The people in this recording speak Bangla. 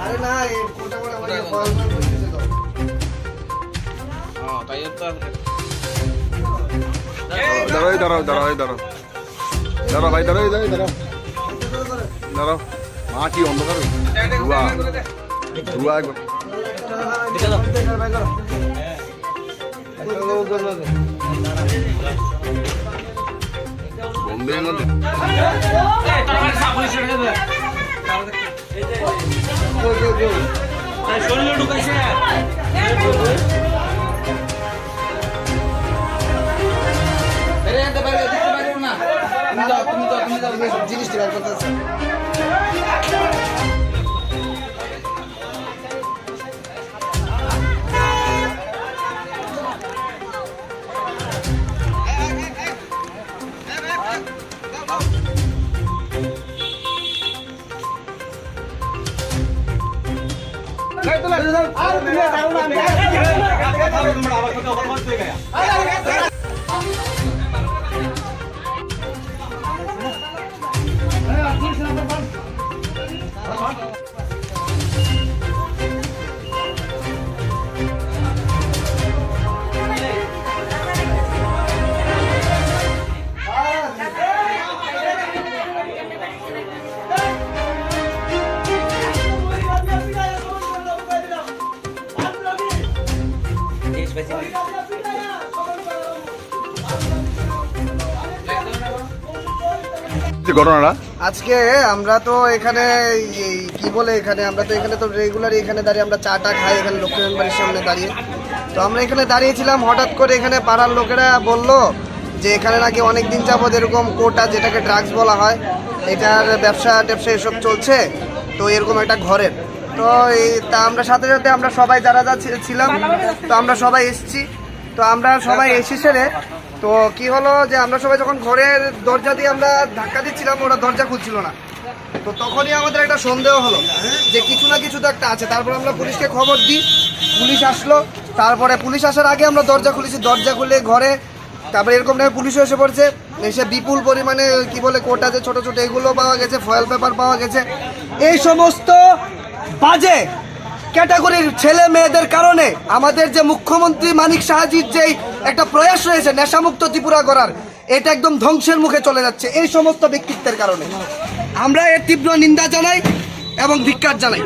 আরে না এই কোটা কোটা মানে ফল ফল করতেছে তো হ্যাঁ তাই তো দাঁড়াও ভাই, দাঁড়াও মা কি অন্ধকার ধোয়া ধোয়া একবার বন্ধের মধ্যে শরীরে ঢুকাইছে জিনিসটি বের করতেছে ঘটনাটা আজকে আমরা তো এখানে কি বলে এখানে আমরা তো এখানে তো রেগুলারই এখানে দাঁড়িয়ে আমরা চাটা খাই এখানে লক্ষ্মীনারায়ণ বাড়ির সামনে দাঁড়িয়ে। তো আমরা এখানে দাঁড়িয়েছিলাম, হঠাৎ করে এখানে পাড়ার লোকেরা বলল যে এখানে নাকি অনেক দিন যাবত এরকম কোটা যেটাকে ড্রাগস বলা হয় এটার ব্যবসা ট্যাবসা এসব চলছে। তো এরকম একটা ঘরের তো তা আমরা সাথে সাথে আমরা সবাই যারা ছিলাম তো আমরা সবাই এসেছি। তো আমরা সবাই এসে সেরে তো কি হলো যে আমরা সবাই যখন ঘরের দরজা দিয়ে আমরা ধাক্কা দিচ্ছিলাম ওরা দরজা খুলছিল না। তো তখনই আমাদের একটা সন্দেহ হলো যে কিছু না কিছু তো একটা আছে। তারপর আমরা পুলিশকে খবর দিই, পুলিশ আসলো। তারপরে পুলিশ আসার আগে আমরা দরজা খুলেছি, দরজা খুলে ঘরে তারপরে এরকম টাইমে পুলিশও এসে পড়ছে। এসে বিপুল পরিমাণে কি বলে কোটা যে ছোটো ছোটো এগুলো পাওয়া গেছে, ফয়েল পেপার পাওয়া গেছে। এই সমস্ত বাজে ক্যাটাগরির ছেলে মেয়েদের কারণে আমাদের যে মুখ্যমন্ত্রী মানিক সাহাজির যেই একটা প্রয়াস রয়েছে নেশামুক্ত ত্রিপুরা করার, এটা একদম ধ্বংসের মুখে চলে যাচ্ছে এই সমস্ত ব্যক্তিত্বের কারণে। আমরা এর তীব্র নিন্দা জানাই এবং ধিক্কার জানাই।